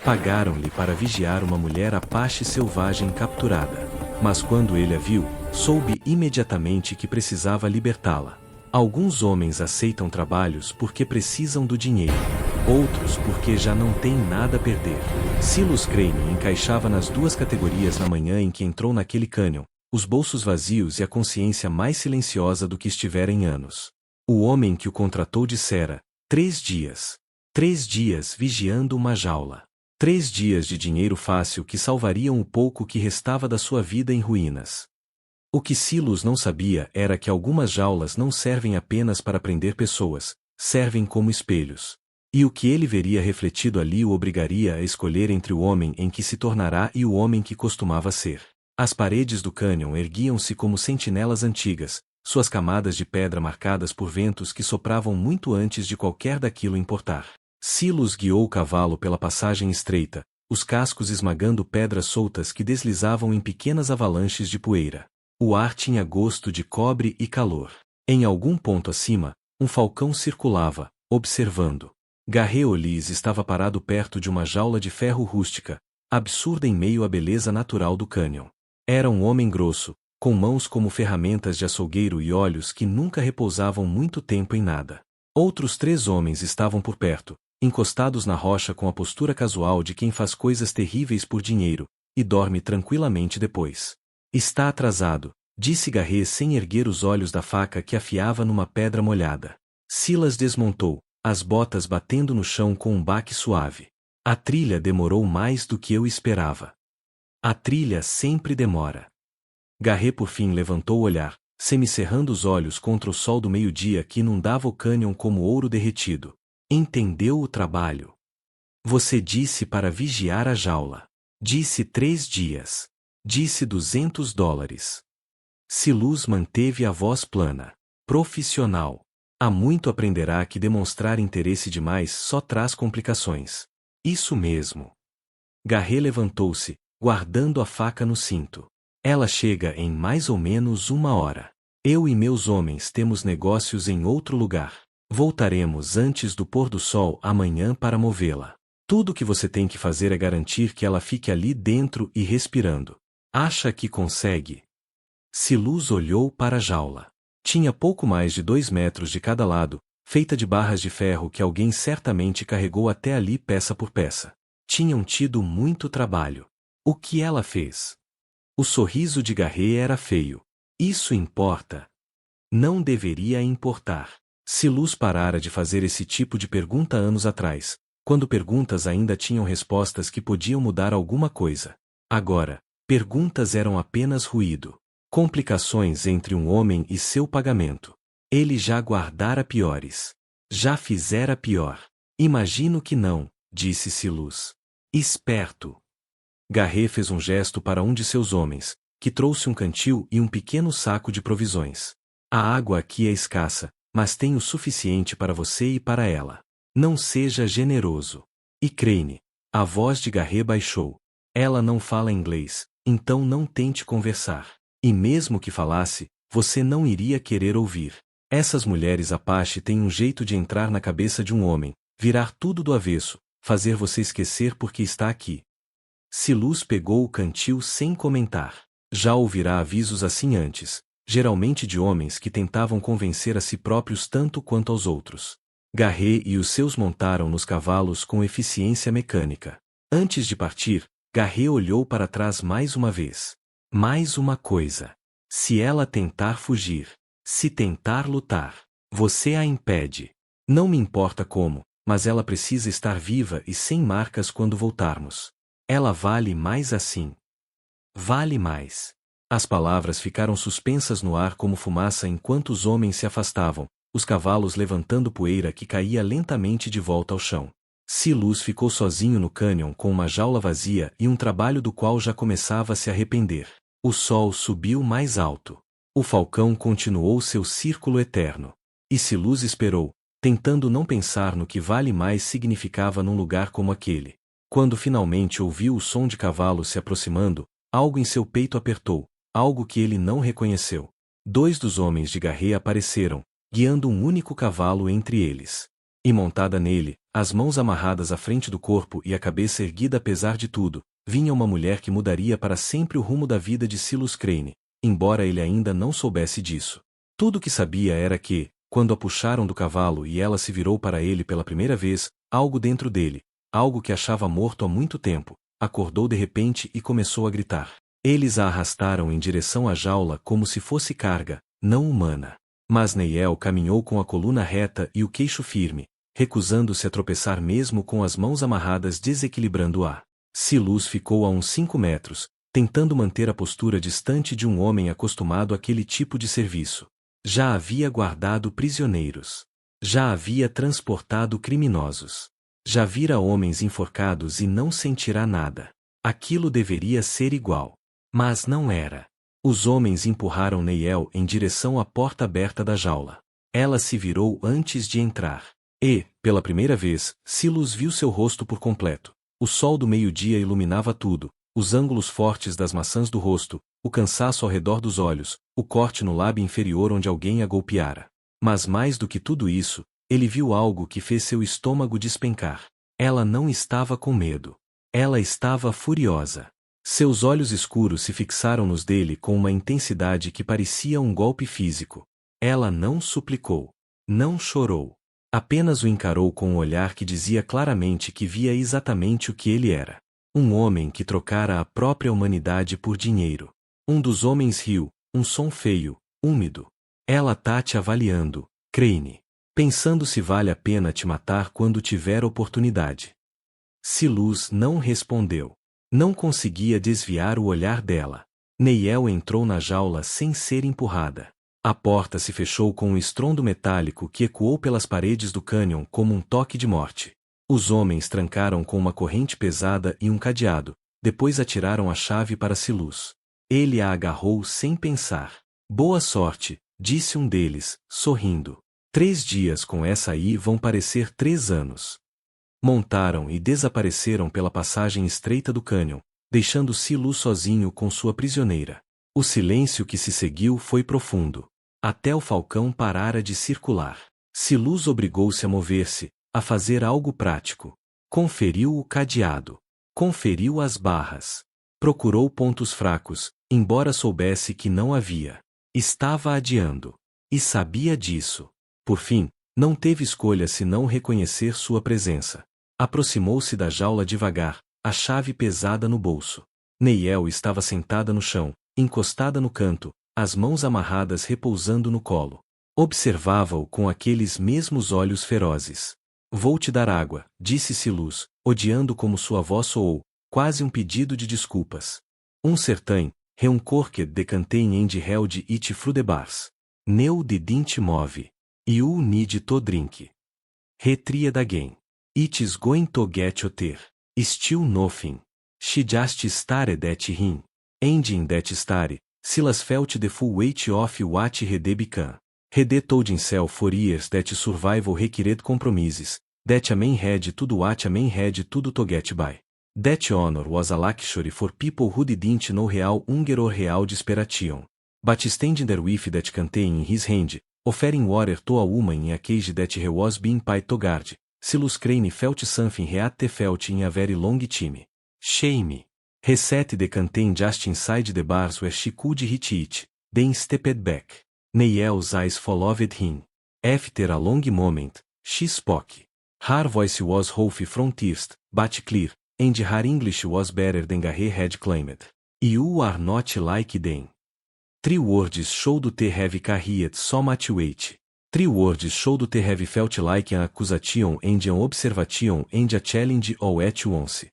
Pagaram-lhe para vigiar uma mulher apache selvagem capturada. Mas quando ele a viu, soube imediatamente que precisava libertá-la. Alguns homens aceitam trabalhos porque precisam do dinheiro. Outros porque já não têm nada a perder. Silas Crane encaixava nas duas categorias na manhã em que entrou naquele cânion, os bolsos vazios e a consciência mais silenciosa do que estivera em anos. O homem que o contratou dissera: 3 dias. 3 dias vigiando uma jaula. 3 dias de dinheiro fácil que salvariam o pouco que restava da sua vida em ruínas. O que Silas não sabia era que algumas jaulas não servem apenas para prender pessoas, servem como espelhos. E o que ele veria refletido ali o obrigaria a escolher entre o homem em que se tornará e o homem que costumava ser. As paredes do cânion erguiam-se como sentinelas antigas, suas camadas de pedra marcadas por ventos que sopravam muito antes de qualquer daquilo importar. Silas guiou o cavalo pela passagem estreita, os cascos esmagando pedras soltas que deslizavam em pequenas avalanches de poeira. O ar tinha gosto de cobre e calor. Em algum ponto acima, um falcão circulava, observando. Garret Olis estava parado perto de uma jaula de ferro rústica, absurda em meio à beleza natural do cânion. Era um homem grosso, com mãos como ferramentas de açougueiro e olhos que nunca repousavam muito tempo em nada. Outros 3 homens estavam por perto, encostados na rocha com a postura casual de quem faz coisas terríveis por dinheiro, e dorme tranquilamente depois. Está atrasado, disse Garret sem erguer os olhos da faca que afiava numa pedra molhada. Silas desmontou, as botas batendo no chão com um baque suave. A trilha demorou mais do que eu esperava. A trilha sempre demora. Garret por fim levantou o olhar, semicerrando os olhos contra o sol do meio-dia que inundava o cânion como ouro derretido. Entendeu o trabalho. Você disse para vigiar a jaula. Disse 3 dias. Disse $200. Silas manteve a voz plana. Profissional. Há muito aprenderá que demonstrar interesse demais só traz complicações. Isso mesmo. Garret levantou-se, guardando a faca no cinto. Ela chega em mais ou menos 1 hora. Eu e meus homens temos negócios em outro lugar. Voltaremos antes do pôr do sol amanhã para movê-la. Tudo o que você tem que fazer é garantir que ela fique ali dentro e respirando. Acha que consegue? Silas olhou para a jaula. Tinha pouco mais de 2 metros de cada lado, feita de barras de ferro que alguém certamente carregou até ali peça por peça. Tinham tido muito trabalho. O que ela fez? O sorriso de Garret era feio. Isso importa? Não deveria importar. Silas parara de fazer esse tipo de pergunta anos atrás, quando perguntas ainda tinham respostas que podiam mudar alguma coisa. Agora, perguntas eram apenas ruído. Complicações entre um homem e seu pagamento. Ele já guardara piores. Já fizera pior. Imagino que não, disse Silas. Esperto. Garret fez um gesto para um de seus homens, que trouxe um cantil e um pequeno saco de provisões. A água aqui é escassa, mas tem o suficiente para você e para ela. Não seja generoso. E Crane. A voz de Garret baixou. Ela não fala inglês, então não tente conversar. E mesmo que falasse, você não iria querer ouvir. Essas mulheres Apache têm um jeito de entrar na cabeça de um homem, virar tudo do avesso, fazer você esquecer porque está aqui. Silas pegou o cantil sem comentar. Já ouvirá avisos assim antes, geralmente de homens que tentavam convencer a si próprios tanto quanto aos outros. Garret e os seus montaram nos cavalos com eficiência mecânica. Antes de partir, Garret olhou para trás mais uma vez. Mais uma coisa. Se ela tentar fugir, se tentar lutar, você a impede. Não me importa como, mas ela precisa estar viva e sem marcas quando voltarmos. Ela vale mais assim. Vale mais. As palavras ficaram suspensas no ar como fumaça enquanto os homens se afastavam, os cavalos levantando poeira que caía lentamente de volta ao chão. Silas ficou sozinho no cânion com uma jaula vazia e um trabalho do qual já começava a se arrepender. O sol subiu mais alto. O falcão continuou seu círculo eterno. E Silas esperou, tentando não pensar no que vale mais significava num lugar como aquele. Quando finalmente ouviu o som de cavalos se aproximando, algo em seu peito apertou, algo que ele não reconheceu. 2 dos homens de Garret apareceram, guiando um único cavalo entre eles. E montada nele, as mãos amarradas à frente do corpo e a cabeça erguida apesar de tudo, vinha uma mulher que mudaria para sempre o rumo da vida de Silas Crane, embora ele ainda não soubesse disso. Tudo o que sabia era que, quando a puxaram do cavalo e ela se virou para ele pela primeira vez, algo dentro dele, algo que achava morto há muito tempo, acordou de repente e começou a gritar. Eles a arrastaram em direção à jaula como se fosse carga, não humana. Mas Neiel caminhou com a coluna reta e o queixo firme, recusando-se a tropeçar mesmo com as mãos amarradas desequilibrando-a. Silas ficou a uns 5 metros, tentando manter a postura distante de um homem acostumado àquele tipo de serviço. Já havia guardado prisioneiros. Já havia transportado criminosos. Já vira homens enforcados e não sentirá nada. Aquilo deveria ser igual. Mas não era. Os homens empurraram Neiel em direção à porta aberta da jaula. Ela se virou antes de entrar. E, pela primeira vez, Silas viu seu rosto por completo. O sol do meio-dia iluminava tudo, os ângulos fortes das maçãs do rosto, o cansaço ao redor dos olhos, o corte no lábio inferior onde alguém a golpeara. Mas mais do que tudo isso, ele viu algo que fez seu estômago despencar. Ela não estava com medo. Ela estava furiosa. Seus olhos escuros se fixaram nos dele com uma intensidade que parecia um golpe físico. Ela não suplicou. Não chorou. Apenas o encarou com um olhar que dizia claramente que via exatamente o que ele era. Um homem que trocara a própria humanidade por dinheiro. Um dos homens riu, um som feio, úmido. Ela tá te avaliando, Crane. Pensando se vale a pena te matar quando tiver oportunidade. Silas não respondeu. Não conseguia desviar o olhar dela. Neiel entrou na jaula sem ser empurrada. A porta se fechou com um estrondo metálico que ecoou pelas paredes do cânion como um toque de morte. Os homens trancaram com uma corrente pesada e um cadeado, depois atiraram a chave para Silas. Ele a agarrou sem pensar. Boa sorte, disse um deles, sorrindo. 3 dias com essa aí vão parecer 3 anos. Montaram e desapareceram pela passagem estreita do cânion, deixando Silas sozinho com sua prisioneira. O silêncio que se seguiu foi profundo. Até o falcão parara de circular. Silas obrigou-se a mover-se, a fazer algo prático. Conferiu o cadeado. Conferiu as barras. Procurou pontos fracos, embora soubesse que não havia. Estava adiando. E sabia disso. Por fim, não teve escolha senão reconhecer sua presença. Aproximou-se da jaula devagar, a chave pesada no bolso. Neiel estava sentada no chão, encostada no canto, as mãos amarradas repousando no colo. Observava-o com aqueles mesmos olhos ferozes. Vou te dar água, disse Silas, odiando como sua voz soou, quase um pedido de desculpas. Um certain, reuncorque decantein end held it frudebars. Neu de dint move. You need to drink. Retried again. It's going to get oter. Still nothing. She just stared at him. And in that stare, Silas felt the full weight of what he became. He told himself for years that survival required compromises, that a man had to do what a man had to do to get by. That honor was a luxury for people who didn't know real hunger or real desperation. But standing there with that canteen in his hand, offering water to a woman in a cage that he was being paid to guard, Silas Crane felt something he had felt in a very long time. Shame. He set the canteen just inside the bars where she could reach it, then stepped back. Neiel's eyes followed him. After a long moment, she spoke. Her voice was rough from thirst, but clear, and her English was better than Garret had claimed. You are not like them. 3 words should to have carried so much weight. 3 words should to have felt like an accusation and an observation and a challenge all at once.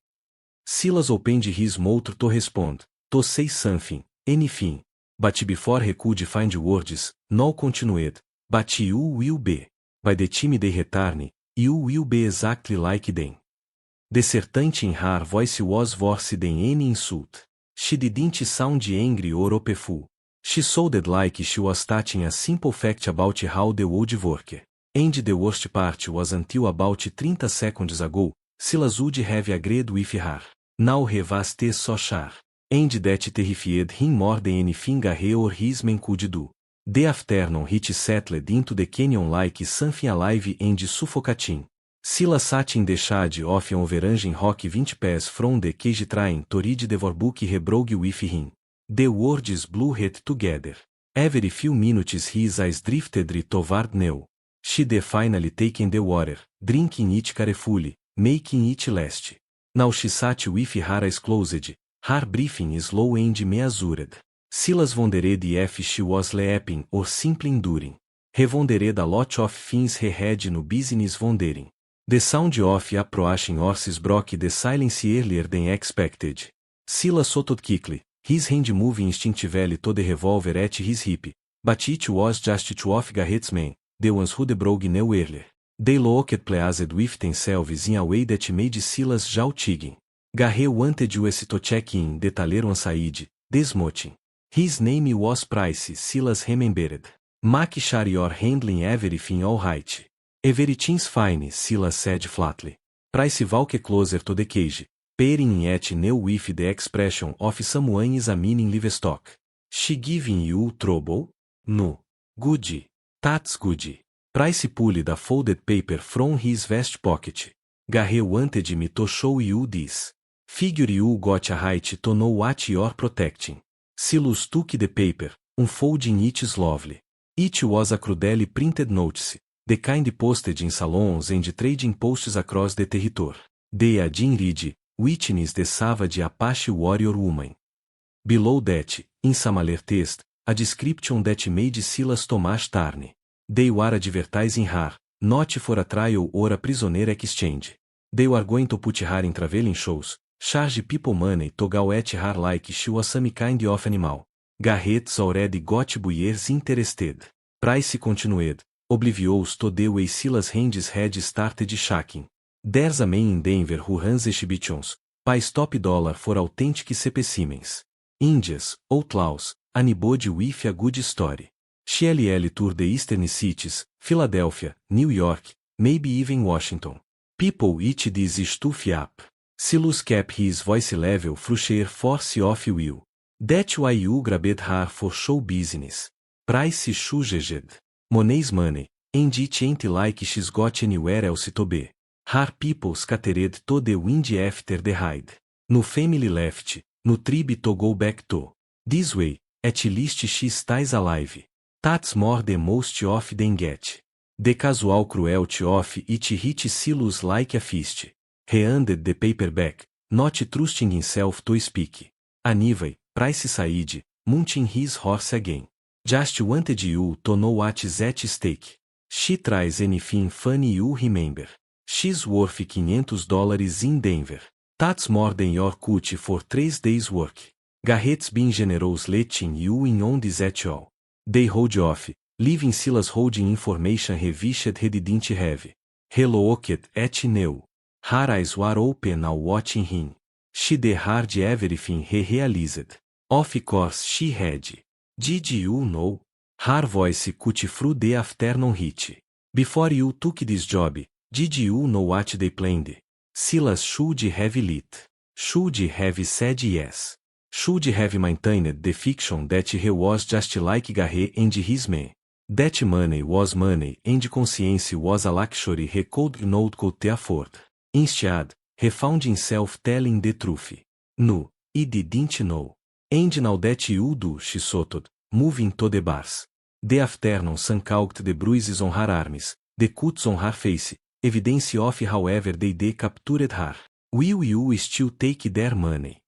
Silas opened his mouth to respond, to say something, anything. But before he could find words, no continued, but you will be. By the time they return, you will be exactly like them. The certainty in her voice was worse than any insult. She didn't sound angry or hopeful. She sounded like she was stating a simple fact about how the world worked. And the worst part was until about 30 seconds ago, Silas would have agreed with her. Now he was the so sure. And that terrified him more than anything Garret or his men could do. The afternoon heat settled into the canyon like something alive and suffocating. Silas sat in the shade of an overhanging rock 20 pass from the cage train to read the workbook he broke with him. The words blew it together. Every few minutes his eyes drifted toward Nell. She had finally taken the water, drinking it carefully, making it last. Now she sat with her eyes closed, her breathing slow and measured. Silas wondered if she was sleeping or simply enduring. He wondered a lot of things he had no business wondering. The sound of approaching horses broke the silence earlier than expected. Silas shot quickly, his hand moving instinctively to the revolver at his hip, but it was just two of Garrett's men, the ones who broke Nell earlier. They looked pleased with themselves in a way that made Silas shouting. Garrett wanted us to check in the taller on side, dismounting. His name was Price, Silas remembered. Make sure you're handling everything all right. Everything's fine, Silas said flatly. Price walked closer to the cage, peering at Nell with the expression of someone examining livestock. She giving you trouble? No. Good. That's good. Price pulled a folded paper from his vest pocket. Garrett wanted me to show you this. Figure you got a right to know what you're protecting. Silas took the paper, unfolding it slowly. It was a crudely printed notice, the kind posted in salons and trading posts across the territory. The Jean Reed, witness the savage Apache warrior woman. Below that, in similar text, a description that made Silas Thomas turn. They were advertising her, not for a trial or a prisoner exchange. They were going to put her in traveling shows, charge people money to go at her like she was some kind of animal. Garrett's already got buyers interested. Price continued, oblivious to the way Silas' hands had started shaking. There's a man in Denver who runs exhibitions, pays top dollar for authentic specimens. Indians, outlaws, anybody with a good story. She'll tour the eastern cities, Philadelphia, New York, maybe even Washington. People eat this stuff up. Silas kept his voice level through sheer force of will. That's why you grabbed her for show business. Price shudged. Money's money, and it ain't like she's got anywhere else to be. Her people scattered to the wind after the ride. No family left, no tribe to go back to. This way, at least she stays alive. That's more than most of them get. The casual cruelty of it hit Silas like a fist. He handed the paper back, not trusting himself to speak. Anyway, Price said, mounting his horse again. Just wanted you to know what's at stake. She tries anything funny you remember. She's worth $500 in Denver. That's more than your cut for 3 days' work. Garrett's been generous letting you in on this at all. They rode off, leaving Silas holding information he wished he didn't have. He looked at Nell. Her eyes were open now watching him. She'd heard everything he realized. Of course she had. Did you know? Her voice cut through the afternoon heat. Before you took this job, did you know what they planned? Silas should have lit. Should have said yes. Should have maintained the fiction that he was just like Garrett and his men. That money was money and conscience was a luxury he could not afford. Instead, he found himself telling the truth. No, he didn't know. And now that you do, she shouted, moving to the bars. The afternoon sun caught the bruises on her arms, the cuts on her face, evidence of however they captured her. Will you still take their money?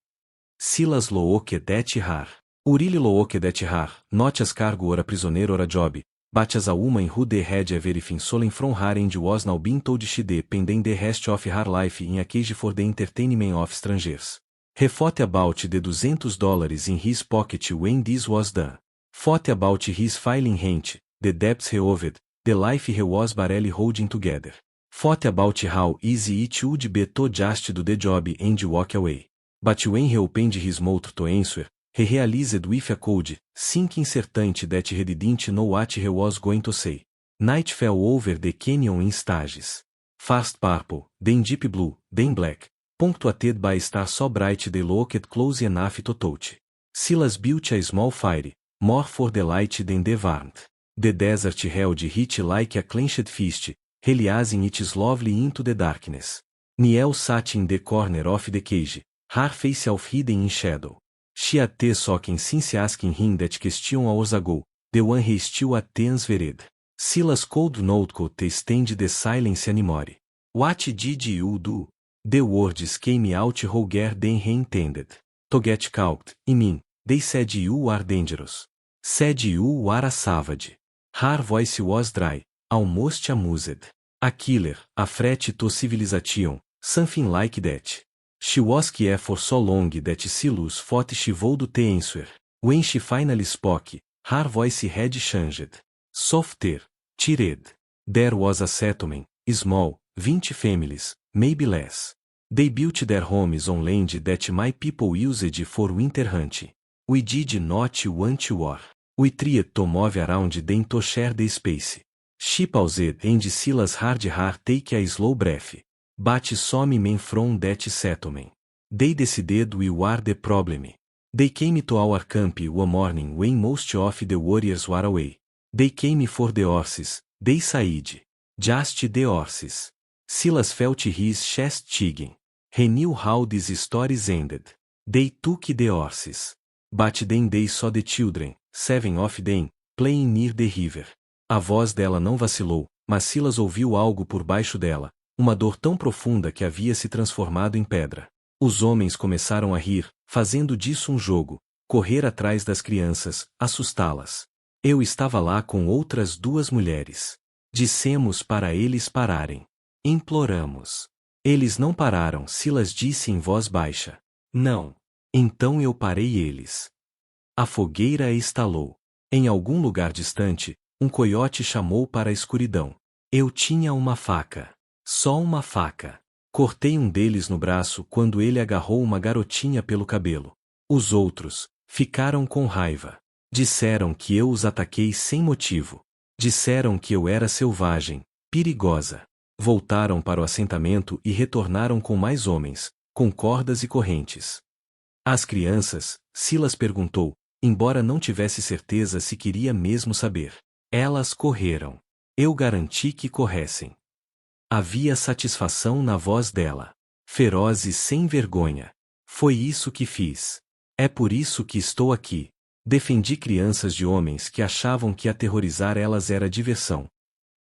Silas looked at her. Uriel looked at her, not as cargo or a prisoner or a job, but as a woman who had everything stolen from her and was now being told she spend the rest of her life in a cage for the entertainment of strangers. He thought about the $200 in his pocket when this was done. Thought about his filing rent, the debts he owed, the life he was barely holding together. Thought about how easy it would be to just do the job and walk away. But when he opened his mouth to answer, he realized with a cold, sinking certainty that he didn't know what he was going to say. Night fell over the canyon in stages. First purple, then deep blue, then black, punctuated by stars so bright they looked close enough to touch. Silas built a small fire, more for the light than the warmth. The desert held heat like a clenched fist, realizing its lovely into the darkness. Niel sat in the corner of the cage, her face half hidden in shadow. She at the socken since asking him that question hours ago, the one he still at the answered. Silas could not stand the silence anymore. What did you do? The words came out louder than he intended. To get caught, I mean, they said you are dangerous. Said you are a savage. Her voice was dry, almost amused. A killer, a threat to civilization, something like that. She was quiet for so long that Silas thought she would the answer. When she finally spoke, her voice had changed. Softer, tired. There was a settlement, small, 20 families, maybe less. They built their homes on land that my people used for winter hunting. We did not want war. We tried to move around them to share the space. She paused and Silas heard her take a slow breath. But some men from that settlement. They decided we were the problem. They came to our camp one morning when most of the warriors were away. They came for the horses, they said. Just the horses. Silas felt his chest tightening. He knew how these stories ended. They took the horses. But then they saw the children, 7 of them, playing near the river. A voz dela não vacilou, mas Silas ouviu algo por baixo dela, uma dor tão profunda que havia se transformado em pedra. Os homens começaram a rir, fazendo disso um jogo, correr atrás das crianças, assustá-las. Eu estava lá com outras 2 mulheres. Dissemos para eles pararem. Imploramos. Eles não pararam, Silas disse em voz baixa. Não. Então eu parei eles. A fogueira estalou. Em algum lugar distante, um coiote chamou para a escuridão. Eu tinha uma faca. Só uma faca. Cortei um deles no braço quando ele agarrou uma garotinha pelo cabelo. Os outros ficaram com raiva. Disseram que eu os ataquei sem motivo. Disseram que eu era selvagem, perigosa. Voltaram para o assentamento e retornaram com mais homens, com cordas e correntes. As crianças, Silas perguntou, embora não tivesse certeza se queria mesmo saber. Elas correram. Eu garanti que corressem. Havia satisfação na voz dela. Feroz e sem vergonha. Foi isso que fiz. É por isso que estou aqui. Defendi crianças de homens que achavam que aterrorizar elas era diversão.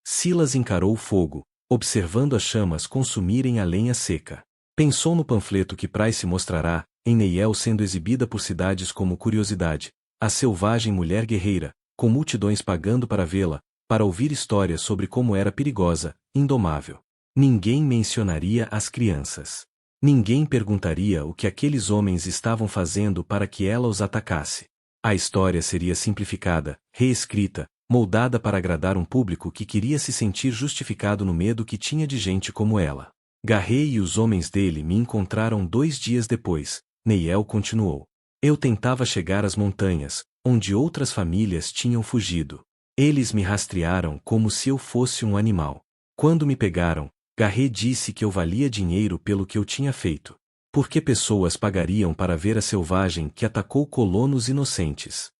Silas encarou o fogo, observando as chamas consumirem a lenha seca. Pensou no panfleto que Price mostrará, em Neiel sendo exibida por cidades como curiosidade, a selvagem mulher guerreira, com multidões pagando para vê-la, para ouvir histórias sobre como era perigosa, indomável. Ninguém mencionaria as crianças. Ninguém perguntaria o que aqueles homens estavam fazendo para que ela os atacasse. A história seria simplificada, reescrita, moldada para agradar um público que queria se sentir justificado no medo que tinha de gente como ela. Garrett e os homens dele me encontraram 2 dias depois, Neiel continuou. Eu tentava chegar às montanhas, onde outras famílias tinham fugido. Eles me rastrearam como se eu fosse um animal. Quando me pegaram, Garrett disse que eu valia dinheiro pelo que eu tinha feito. Porque pessoas pagariam para ver a selvagem que atacou colonos inocentes.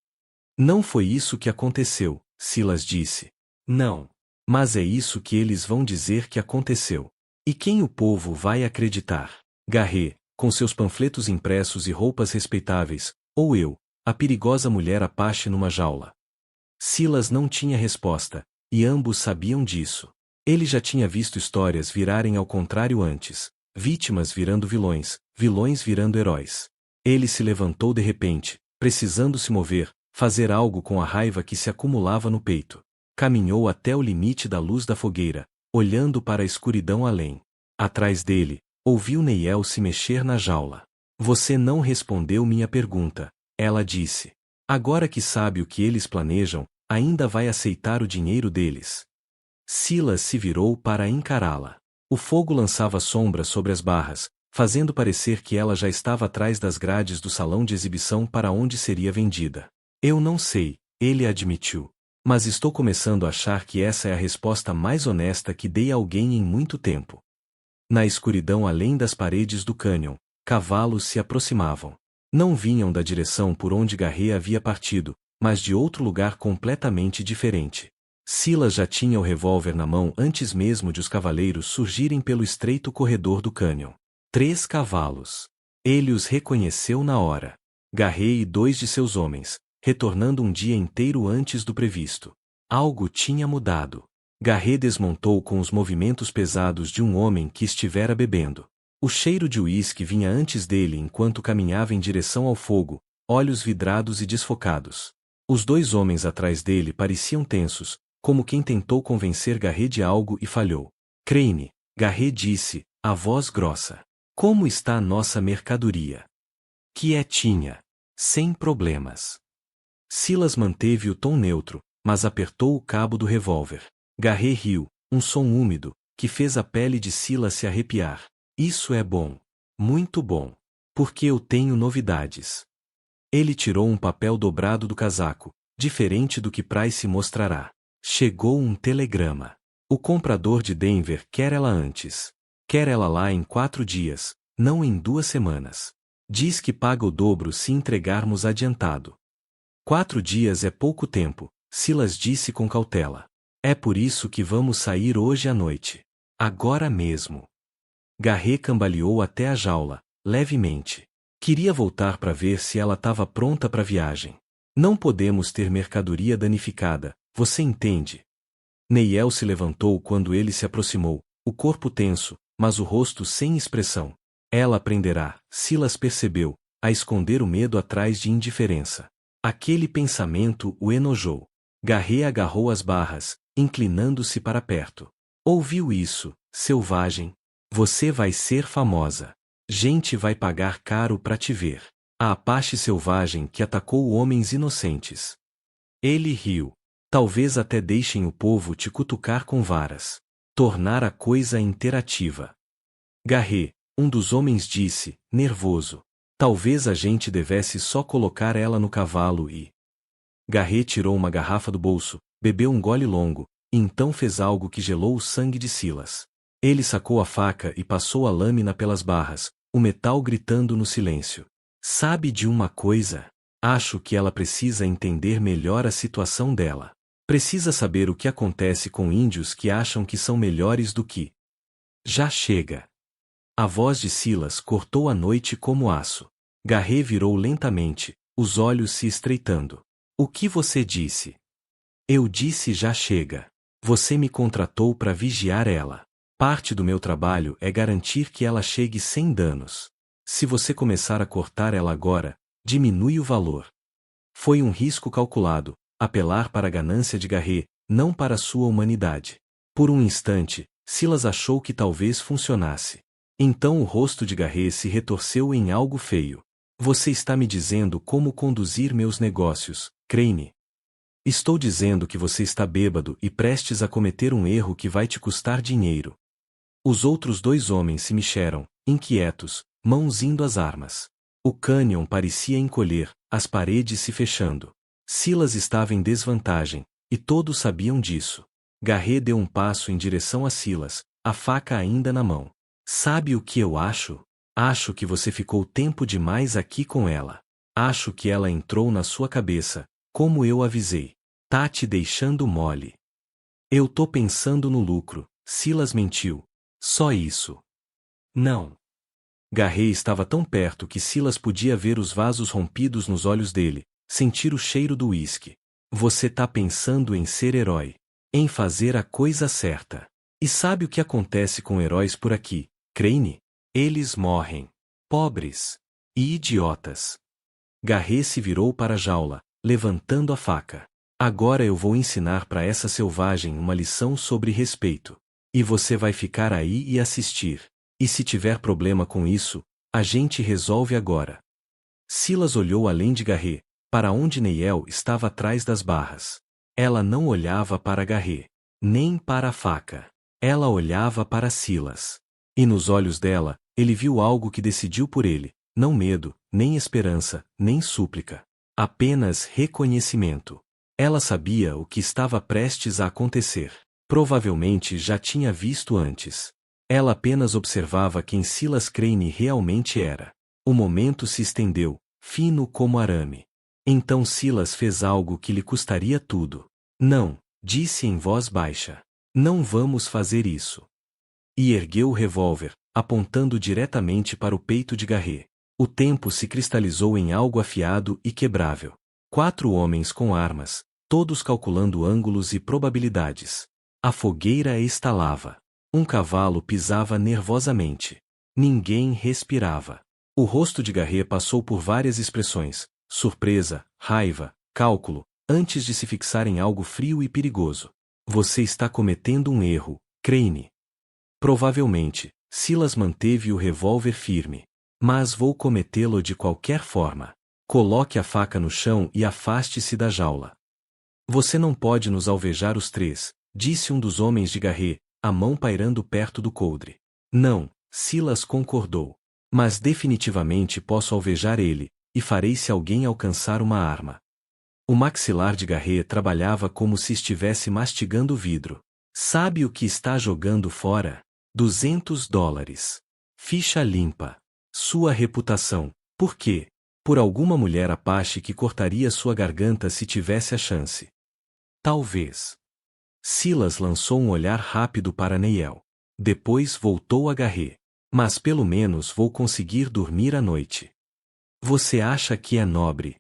Não foi isso que aconteceu, Silas disse. Não. Mas é isso que eles vão dizer que aconteceu. E quem o povo vai acreditar? Garrett, com seus panfletos impressos e roupas respeitáveis, ou eu, a perigosa mulher Apache numa jaula? Silas não tinha resposta, e ambos sabiam disso. Ele já tinha visto histórias virarem ao contrário antes. Vítimas virando vilões, vilões virando heróis. Ele se levantou de repente, precisando se mover, fazer algo com a raiva que se acumulava no peito. Caminhou até o limite da luz da fogueira, olhando para a escuridão além. Atrás dele, ouviu Neiel se mexer na jaula. Você não respondeu minha pergunta, ela disse. Agora que sabe o que eles planejam, ainda vai aceitar o dinheiro deles. Silas se virou para encará-la. O fogo lançava sombra sobre as barras, fazendo parecer que ela já estava atrás das grades do salão de exibição para onde seria vendida. Eu não sei, ele admitiu. Mas estou começando a achar que essa é a resposta mais honesta que dei a alguém em muito tempo. Na escuridão além das paredes do cânion, cavalos se aproximavam. Não vinham da direção por onde Garrett havia partido, mas de outro lugar completamente diferente. Silas já tinha o revólver na mão antes mesmo de os cavaleiros surgirem pelo estreito corredor do cânion. 3 cavalos. Ele os reconheceu na hora. Garret e 2 de seus homens, retornando um dia inteiro antes do previsto. Algo tinha mudado. Garret desmontou com os movimentos pesados de um homem que estivera bebendo. O cheiro de uísque vinha antes dele enquanto caminhava em direção ao fogo, olhos vidrados e desfocados. Os 2 homens atrás dele pareciam tensos, como quem tentou convencer Garret de algo e falhou. Crane, Garret disse, a voz grossa. Como está a nossa mercadoria? Quietinha. Sem problemas. Silas manteve o tom neutro, mas apertou o cabo do revólver. Garret riu, um som úmido, que fez a pele de Silas se arrepiar. Isso é bom. Muito bom. Porque eu tenho novidades. Ele tirou um papel dobrado do casaco, diferente do que Price mostrará. Chegou um telegrama. O comprador de Denver quer ela antes. Quer ela lá em 4 dias, não em 2 semanas. Diz que paga o dobro se entregarmos adiantado. 4 dias é pouco tempo, Silas disse com cautela. É por isso que vamos sair hoje à noite. Agora mesmo. Garret cambaleou até a jaula, levemente. Queria voltar para ver se ela estava pronta para a viagem. Não podemos ter mercadoria danificada, você entende? Neiel se levantou quando ele se aproximou, o corpo tenso, mas o rosto sem expressão. Ela aprenderá, Silas percebeu, a esconder o medo atrás de indiferença. Aquele pensamento o enojou. Garret agarrou as barras, inclinando-se para perto. Ouviu isso, selvagem? Você vai ser famosa. Gente vai pagar caro para te ver. A Apache selvagem que atacou homens inocentes. Ele riu. Talvez até deixem o povo te cutucar com varas. Tornar a coisa interativa. Garret, um dos homens disse, nervoso. Talvez a gente devesse só colocar ela no cavalo e... Garret tirou uma garrafa do bolso, bebeu um gole longo, e então fez algo que gelou o sangue de Silas. Ele sacou a faca e passou a lâmina pelas barras, o metal gritando no silêncio. Sabe de uma coisa? Acho que ela precisa entender melhor a situação dela. Precisa saber o que acontece com índios que acham que são melhores do que. Já chega. A voz de Silas cortou a noite como aço. Garret virou lentamente, os olhos se estreitando. O que você disse? Eu disse já chega. Você me contratou para vigiar ela. Parte do meu trabalho é garantir que ela chegue sem danos. Se você começar a cortar ela agora, diminui o valor. Foi um risco calculado, apelar para a ganância de Garret, não para sua humanidade. Por um instante, Silas achou que talvez funcionasse. Então o rosto de Garret se retorceu em algo feio. Você está me dizendo como conduzir meus negócios, Crane. Estou dizendo que você está bêbado e prestes a cometer um erro que vai te custar dinheiro. Os outros 2 homens se mexeram, inquietos, mãos indo às armas. O cânion parecia encolher, as paredes se fechando. Silas estava em desvantagem, e todos sabiam disso. Garret deu um passo em direção a Silas, a faca ainda na mão. Sabe o que eu acho? Acho que você ficou tempo demais aqui com ela. Acho que ela entrou na sua cabeça, como eu avisei. Tá te deixando mole. Eu tô pensando no lucro, Silas mentiu. Só isso. Não. Garret estava tão perto que Silas podia ver os vasos rompidos nos olhos dele, sentir o cheiro do uísque. Você tá pensando em ser herói. Em fazer a coisa certa. E sabe o que acontece com heróis por aqui, Crane? Eles morrem. Pobres. E idiotas. Garret se virou para a jaula, levantando a faca. Agora eu vou ensinar para essa selvagem uma lição sobre respeito. E você vai ficar aí e assistir. E se tiver problema com isso, a gente resolve agora. Silas olhou além de Garret, para onde Neiel estava atrás das barras. Ela não olhava para Garret, nem para a faca. Ela olhava para Silas. E nos olhos dela, ele viu algo que decidiu por ele, não medo, nem esperança, nem súplica. Apenas reconhecimento. Ela sabia o que estava prestes a acontecer. Provavelmente já tinha visto antes. Ela apenas observava quem Silas Crane realmente era. O momento se estendeu, fino como arame. Então Silas fez algo que lhe custaria tudo. Não, disse em voz baixa. Não vamos fazer isso. E ergueu o revólver, apontando diretamente para o peito de Garret. O tempo se cristalizou em algo afiado e quebrável. 4 homens com armas, todos calculando ângulos e probabilidades. A fogueira estalava. Um cavalo pisava nervosamente. Ninguém respirava. O rosto de Garret passou por várias expressões: surpresa, raiva, cálculo, antes de se fixar em algo frio e perigoso. Você está cometendo um erro, Crane. Provavelmente, Silas manteve o revólver firme. Mas vou cometê-lo de qualquer forma. Coloque a faca no chão e afaste-se da jaula. Você não pode nos alvejar os 3, disse um dos homens de Garret, a mão pairando perto do coldre. Não, Silas concordou. Mas definitivamente posso alvejar ele, e farei se alguém alcançar uma arma. O maxilar de Garret trabalhava como se estivesse mastigando vidro. Sabe o que está jogando fora? $200. Ficha limpa. Sua reputação. Por quê? Por alguma mulher Apache que cortaria sua garganta se tivesse a chance. Talvez. Silas lançou um olhar rápido para Neiel. Depois voltou a Garret. Mas pelo menos vou conseguir dormir à noite. Você acha que é nobre?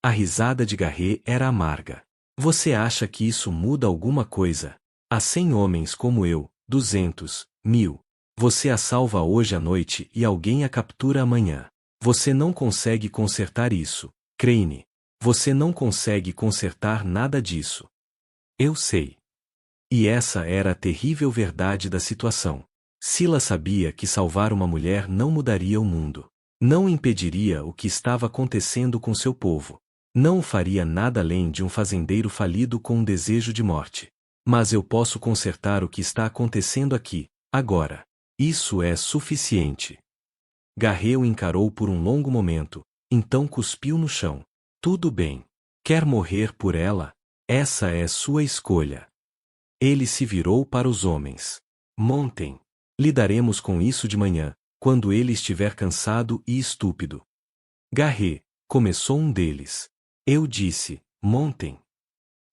A risada de Garret era amarga. Você acha que isso muda alguma coisa? Há 100 homens como eu, 200, 1000. Você a salva hoje à noite e alguém a captura amanhã. Você não consegue consertar isso, Crane. Você não consegue consertar nada disso. Eu sei. E essa era a terrível verdade da situação. Silas sabia que salvar uma mulher não mudaria o mundo. Não impediria o que estava acontecendo com seu povo. Não faria nada além de um fazendeiro falido com um desejo de morte. Mas eu posso consertar o que está acontecendo aqui, agora. Isso é suficiente. Garret o encarou por um longo momento, então cuspiu no chão. Tudo bem. Quer morrer por ela? Essa é sua escolha. Ele se virou para os homens. Montem. Lidaremos com isso de manhã, quando ele estiver cansado e estúpido. Garret, começou um deles. Eu disse, montem.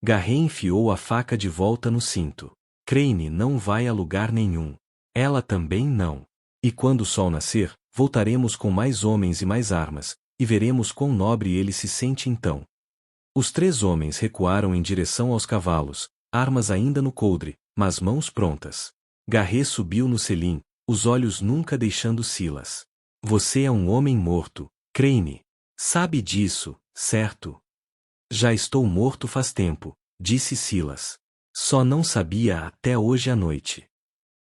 Garret enfiou a faca de volta no cinto. Crane não vai a lugar nenhum. Ela também não. E quando o sol nascer, voltaremos com mais homens e mais armas, e veremos quão nobre ele se sente então. Os 3 homens recuaram em direção aos cavalos, armas ainda no coldre, mas mãos prontas. Garret subiu no selim, os olhos nunca deixando Silas. Você é um homem morto, Crane. Sabe disso, certo? Já estou morto faz tempo, disse Silas. Só não sabia até hoje à noite.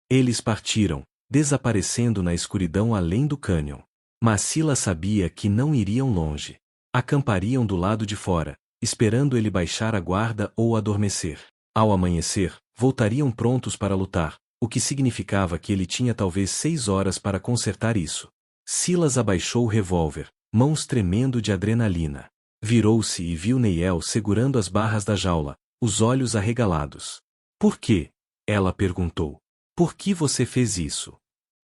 Eles partiram, desaparecendo na escuridão além do cânion. Mas Silas sabia que não iriam longe. Acampariam do lado de fora, esperando ele baixar a guarda ou adormecer. Ao amanhecer, voltariam prontos para lutar, o que significava que ele tinha talvez 6 horas para consertar isso. Silas abaixou o revólver, mãos tremendo de adrenalina. Virou-se e viu Neiel segurando as barras da jaula, os olhos arregalados. Por quê? Ela perguntou. Por que você fez isso?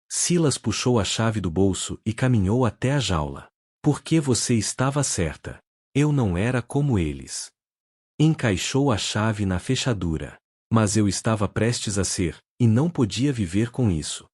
Silas puxou a chave do bolso e caminhou até a jaula. Porque você estava certa. Eu não era como eles. Encaixou a chave na fechadura. Mas eu estava prestes a ser, e não podia viver com isso.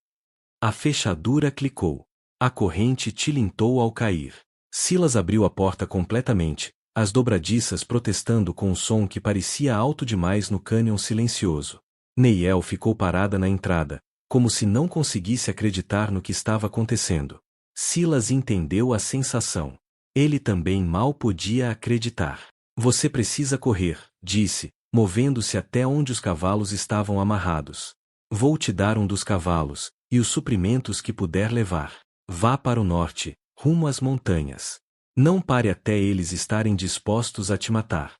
A fechadura clicou. A corrente tilintou ao cair. Silas abriu a porta completamente, as dobradiças protestando com um som que parecia alto demais no cânion silencioso. Neiel ficou parada na entrada, como se não conseguisse acreditar no que estava acontecendo. Silas entendeu a sensação. Ele também mal podia acreditar. Você precisa correr, disse, movendo-se até onde os cavalos estavam amarrados. Vou te dar um dos cavalos, e os suprimentos que puder levar. Vá para o norte, rumo às montanhas. Não pare até eles estarem dispostos a te matar.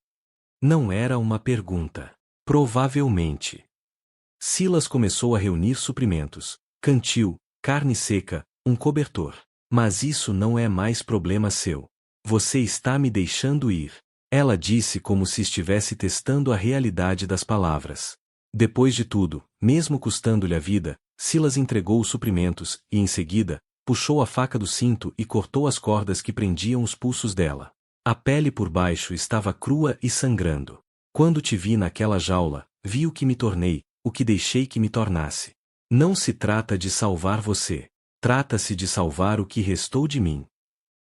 Não era uma pergunta. Provavelmente. Silas começou a reunir suprimentos, cantil, carne seca, um cobertor. Mas isso não é mais problema seu. Você está me deixando ir. Ela disse como se estivesse testando a realidade das palavras. Depois de tudo, mesmo custando-lhe a vida, Silas entregou os suprimentos e, em seguida, puxou a faca do cinto e cortou as cordas que prendiam os pulsos dela. A pele por baixo estava crua e sangrando. Quando te vi naquela jaula, vi o que me tornei, o que deixei que me tornasse. Não se trata de salvar você. Trata-se de salvar o que restou de mim.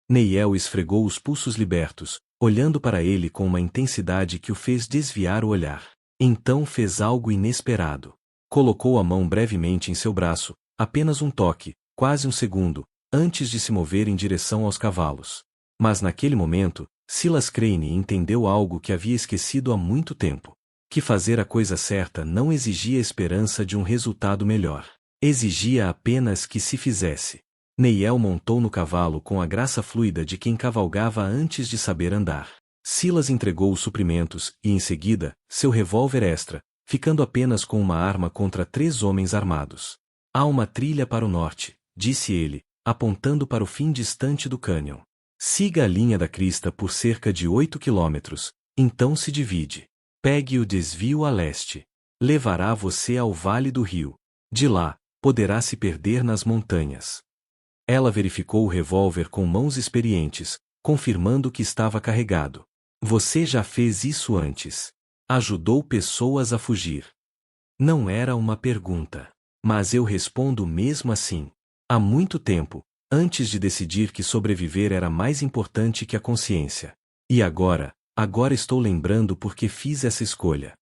Neiel esfregou os pulsos libertos, olhando para ele com uma intensidade que o fez desviar o olhar. Então fez algo inesperado. Colocou a mão brevemente em seu braço, apenas um toque, quase um segundo, antes de se mover em direção aos cavalos. Mas naquele momento, Silas Crane entendeu algo que havia esquecido há muito tempo. Que fazer a coisa certa não exigia esperança de um resultado melhor. Exigia apenas que se fizesse. Neiel montou no cavalo com a graça fluida de quem cavalgava antes de saber andar. Silas entregou os suprimentos e, em seguida, seu revólver extra, ficando apenas com uma arma contra 3 homens armados. Há uma trilha para o norte, disse ele, apontando para o fim distante do cânion. Siga a linha da crista por cerca de 8 quilômetros, então se divide. Pegue o desvio a leste. Levará você ao Vale do Rio. De lá, poderá se perder nas montanhas. Ela verificou o revólver com mãos experientes, confirmando que estava carregado. Você já fez isso antes. Ajudou pessoas a fugir. Não era uma pergunta. Mas eu respondo mesmo assim. Há muito tempo, antes de decidir que sobreviver era mais importante que a consciência. E agora estou lembrando porque fiz essa escolha.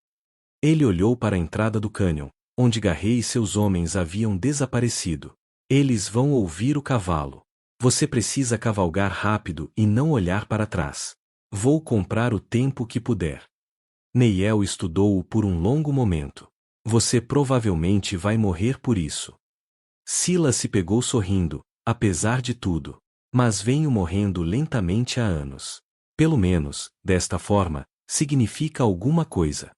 Ele olhou para a entrada do cânion, onde Garret e seus homens haviam desaparecido. Eles vão ouvir o cavalo. Você precisa cavalgar rápido e não olhar para trás. Vou comprar o tempo que puder. Neiel estudou-o por um longo momento. Você provavelmente vai morrer por isso. Silas se pegou sorrindo, apesar de tudo. Mas venho morrendo lentamente há anos. Pelo menos, desta forma, significa alguma coisa.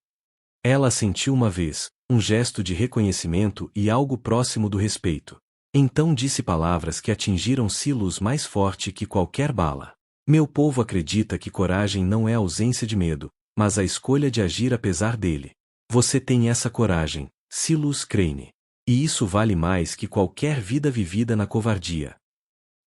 Ela sentiu uma vez, um gesto de reconhecimento e algo próximo do respeito. Então disse palavras que atingiram Silas mais forte que qualquer bala. Meu povo acredita que coragem não é ausência de medo, mas a escolha de agir apesar dele. Você tem essa coragem, Silas Crane. E isso vale mais que qualquer vida vivida na covardia.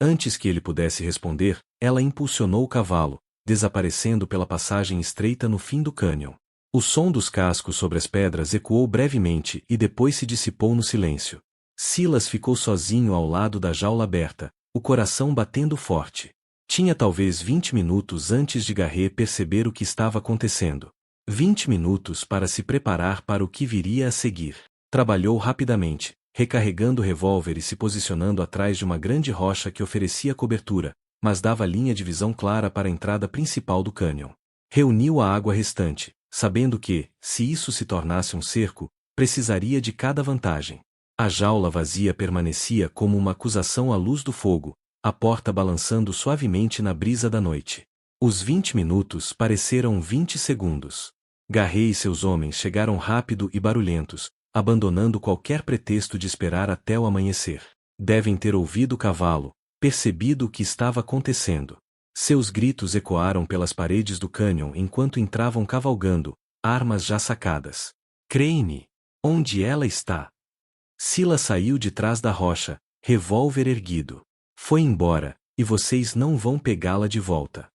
Antes que ele pudesse responder, ela impulsionou o cavalo, desaparecendo pela passagem estreita no fim do cânion. O som dos cascos sobre as pedras ecoou brevemente e depois se dissipou no silêncio. Silas ficou sozinho ao lado da jaula aberta, o coração batendo forte. Tinha talvez 20 minutos antes de Garret perceber o que estava acontecendo. 20 minutos para se preparar para o que viria a seguir. Trabalhou rapidamente, recarregando o revólver e se posicionando atrás de uma grande rocha que oferecia cobertura, mas dava linha de visão clara para a entrada principal do cânion. Reuniu a água restante, sabendo que, se isso se tornasse um cerco, precisaria de cada vantagem. A jaula vazia permanecia como uma acusação à luz do fogo, a porta balançando suavemente na brisa da noite. Os 20 minutos pareceram 20 segundos. Garret e seus homens chegaram rápido e barulhentos, abandonando qualquer pretexto de esperar até o amanhecer. Devem ter ouvido o cavalo, percebido o que estava acontecendo. Seus gritos ecoaram pelas paredes do cânion enquanto entravam cavalgando, armas já sacadas. Crane! Onde ela está? Silas saiu de trás da rocha, revólver erguido. Foi embora, e vocês não vão pegá-la de volta.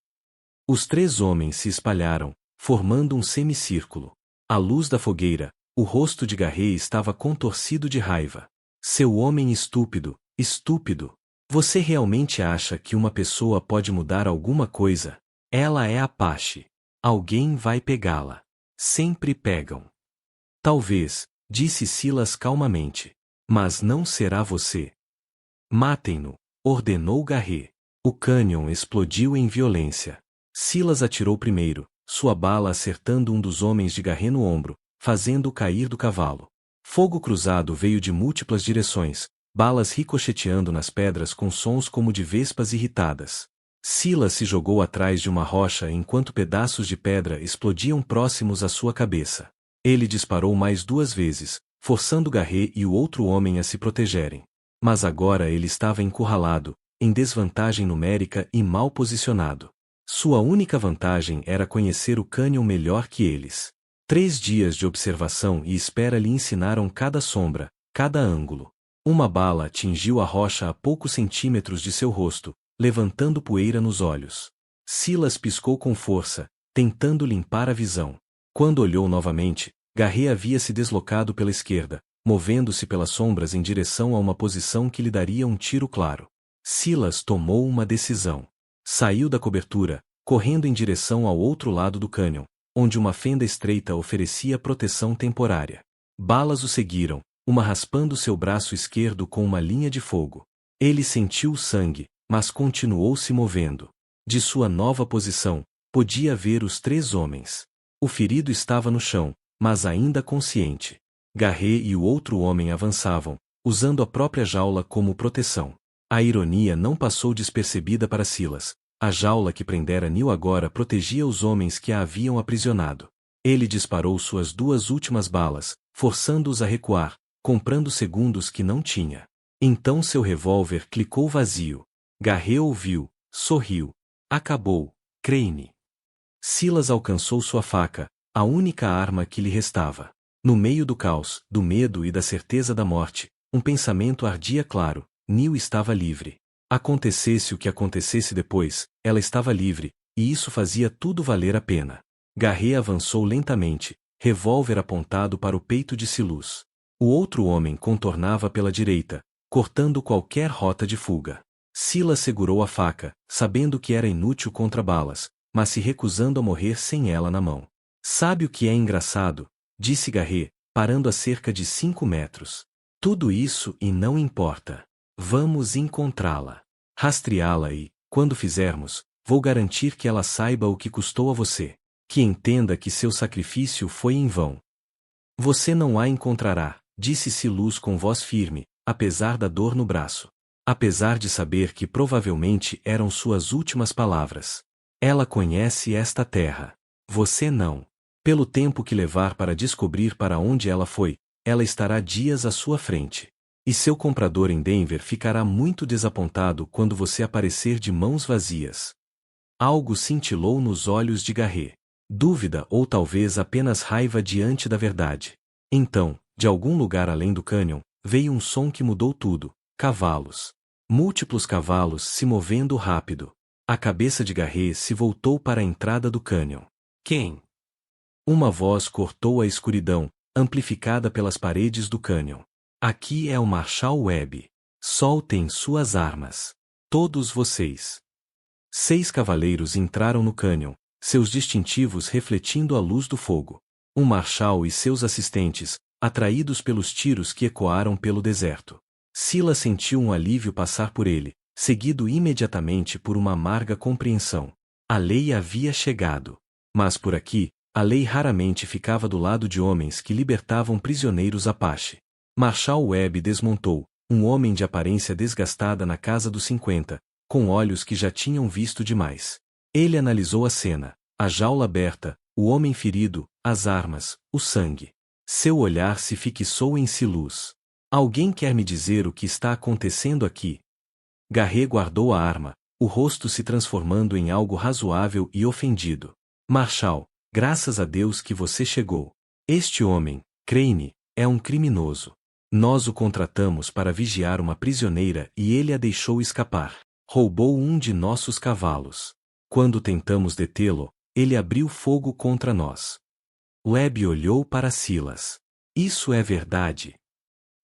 Os 3 homens se espalharam, formando um semicírculo. À luz da fogueira, o rosto de Garret estava contorcido de raiva. Seu homem estúpido, estúpido. Você realmente acha que uma pessoa pode mudar alguma coisa? Ela é Apache. Alguém vai pegá-la. Sempre pegam. Talvez, disse Silas calmamente. Mas não será você. Matem-no, ordenou Garret. O cânion explodiu em violência. Silas atirou primeiro, sua bala acertando um dos homens de Garret no ombro, fazendo-o cair do cavalo. Fogo cruzado veio de múltiplas direções, balas ricocheteando nas pedras com sons como de vespas irritadas. Silas se jogou atrás de uma rocha enquanto pedaços de pedra explodiam próximos à sua cabeça. Ele disparou mais 2 vezes, forçando Garret e o outro homem a se protegerem. Mas agora ele estava encurralado, em desvantagem numérica e mal posicionado. Sua única vantagem era conhecer o cânion melhor que eles. 3 dias de observação e espera lhe ensinaram cada sombra, cada ângulo. Uma bala atingiu a rocha a poucos centímetros de seu rosto, levantando poeira nos olhos. Silas piscou com força, tentando limpar a visão. Quando olhou novamente, Garré havia se deslocado pela esquerda, movendo-se pelas sombras em direção a uma posição que lhe daria um tiro claro. Silas tomou uma decisão. Saiu da cobertura, correndo em direção ao outro lado do cânion, onde uma fenda estreita oferecia proteção temporária. Balas o seguiram, uma raspando seu braço esquerdo com uma linha de fogo. Ele sentiu o sangue, mas continuou se movendo. De sua nova posição, podia ver os 3 homens. O ferido estava no chão, mas ainda consciente. Garré e o outro homem avançavam, usando a própria jaula como proteção. A ironia não passou despercebida para Silas. A jaula que prendera Neil agora protegia os homens que a haviam aprisionado. Ele disparou suas 2 últimas balas, forçando-os a recuar, comprando segundos que não tinha. Então seu revólver clicou vazio. Garré ouviu, sorriu. Acabou, Crane. Silas alcançou sua faca, a única arma que lhe restava. No meio do caos, do medo e da certeza da morte, um pensamento ardia claro: Neil estava livre. Acontecesse o que acontecesse depois, ela estava livre, e isso fazia tudo valer a pena. Garré avançou lentamente, revólver apontado para o peito de Silas. O outro homem contornava pela direita, cortando qualquer rota de fuga. Silas segurou a faca, sabendo que era inútil contra balas, mas se recusando a morrer sem ela na mão. Sabe o que é engraçado? Disse Garré, parando a cerca de 5 metros. Tudo isso e não importa. Vamos encontrá-la. Rastreá-la e, quando fizermos, vou garantir que ela saiba o que custou a você. Que entenda que seu sacrifício foi em vão. Você não a encontrará, disse Silas com voz firme, apesar da dor no braço. Apesar de saber que provavelmente eram suas últimas palavras. Ela conhece esta terra. Você não. Pelo tempo que levar para descobrir para onde ela foi, ela estará dias à sua frente. E seu comprador em Denver ficará muito desapontado quando você aparecer de mãos vazias. Algo cintilou nos olhos de Garré. Dúvida ou talvez apenas raiva diante da verdade. Então, de algum lugar além do cânion, veio um som que mudou tudo: cavalos. Múltiplos cavalos se movendo rápido. A cabeça de Garré se voltou para a entrada do cânion. Quem? Uma voz cortou a escuridão, amplificada pelas paredes do cânion. Aqui é o Marshal Webb. Soltem suas armas. Todos vocês. 6 cavaleiros entraram no cânion, seus distintivos refletindo a luz do fogo. Um marshal e seus assistentes, atraídos pelos tiros que ecoaram pelo deserto. Silas sentiu um alívio passar por ele, seguido imediatamente por uma amarga compreensão. A lei havia chegado. Mas por aqui, a lei raramente ficava do lado de homens que libertavam prisioneiros Apache. Marshal Webb desmontou, um homem de aparência desgastada na casa dos 50, com olhos que já tinham visto demais. Ele analisou a cena, a jaula aberta, o homem ferido, as armas, o sangue. Seu olhar se fixou em Silas. Alguém quer me dizer o que está acontecendo aqui? Garré guardou a arma, o rosto se transformando em algo razoável e ofendido. Marshal, graças a Deus que você chegou. Este homem, Crane, é um criminoso. Nós o contratamos para vigiar uma prisioneira e ele a deixou escapar. Roubou um de nossos cavalos. Quando tentamos detê-lo, ele abriu fogo contra nós. Webb olhou para Silas. Isso é verdade.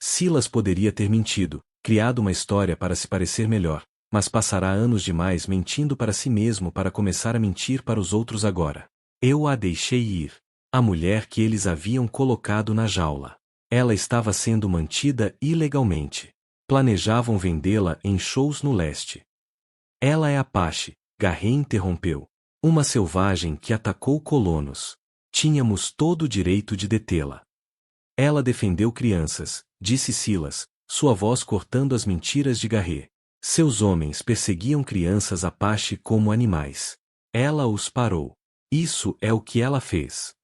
Silas poderia ter mentido, criado uma história para se parecer melhor, mas passará anos demais mentindo para si mesmo para começar a mentir para os outros agora. Eu a deixei ir. A mulher que eles haviam colocado na jaula. Ela estava sendo mantida ilegalmente. Planejavam vendê-la em shows no leste. Ela é Apache, Garré interrompeu. Uma selvagem que atacou colonos. Tínhamos todo o direito de detê-la. Ela defendeu crianças, disse Silas, sua voz cortando as mentiras de Garré. Seus homens perseguiam crianças Apache como animais. Ela os parou. Isso é o que ela fez.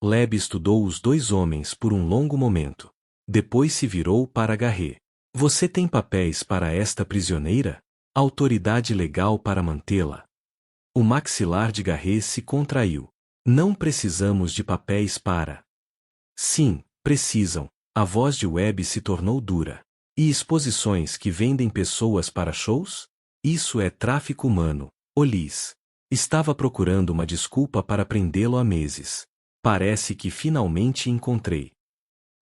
Webb estudou os 2 homens por um longo momento. Depois se virou para Garré. Você tem papéis para esta prisioneira? Autoridade legal para mantê-la? O maxilar de Garré se contraiu. Não precisamos de papéis para. Sim, precisam. A voz de Webb se tornou dura. E exposições que vendem pessoas para shows? Isso é tráfico humano, Ulisses. Estava procurando uma desculpa para prendê-lo há meses. Parece que finalmente encontrei.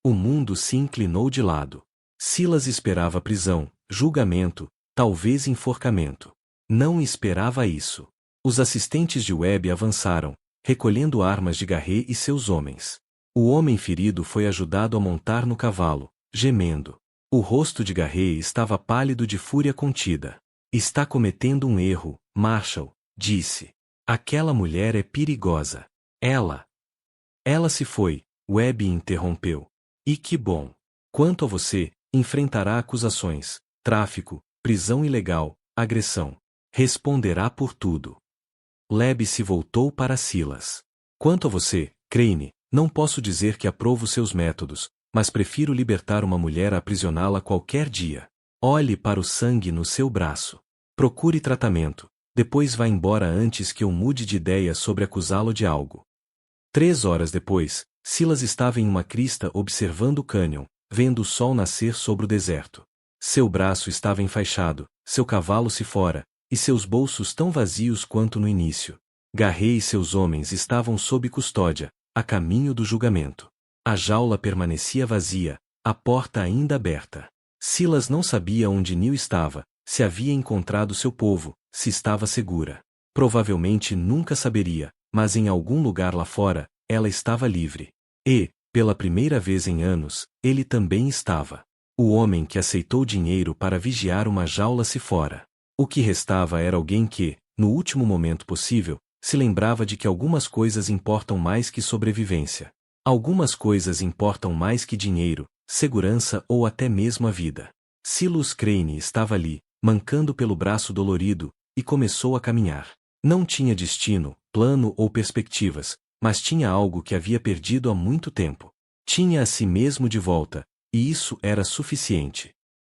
O mundo se inclinou de lado. Silas esperava prisão, julgamento, talvez enforcamento. Não esperava isso. Os assistentes de Webb avançaram, recolhendo armas de Garret e seus homens. O homem ferido foi ajudado a montar no cavalo, gemendo. O rosto de Garret estava pálido de fúria contida. Está cometendo um erro, Marshall, disse. Aquela mulher é perigosa. Ela se foi, Webb interrompeu. E que bom. Quanto a você, enfrentará acusações, tráfico, prisão ilegal, agressão. Responderá por tudo. Webb se voltou para Silas. Quanto a você, Crane, não posso dizer que aprovo seus métodos, mas prefiro libertar uma mulher a aprisioná-la qualquer dia. Olhe para o sangue no seu braço. Procure tratamento, depois vá embora antes que eu mude de ideia sobre acusá-lo de algo. 3 horas depois, Silas estava em uma crista observando o cânion, vendo o sol nascer sobre o deserto. Seu braço estava enfaixado, seu cavalo se fora, e seus bolsos tão vazios quanto no início. Garret e seus homens estavam sob custódia, a caminho do julgamento. A jaula permanecia vazia, a porta ainda aberta. Silas não sabia onde Neil estava, se havia encontrado seu povo, se estava segura. Provavelmente nunca saberia, mas em algum lugar lá fora, ela estava livre. E, pela primeira vez em anos, ele também estava. O homem que aceitou dinheiro para vigiar uma jaula se fora. O que restava era alguém que, no último momento possível, se lembrava de que algumas coisas importam mais que sobrevivência. Algumas coisas importam mais que dinheiro, segurança ou até mesmo a vida. Silas Crane estava ali, mancando pelo braço dolorido, e começou a caminhar. Não tinha destino, plano ou perspectivas, mas tinha algo que havia perdido há muito tempo. Tinha a si mesmo de volta, e isso era suficiente.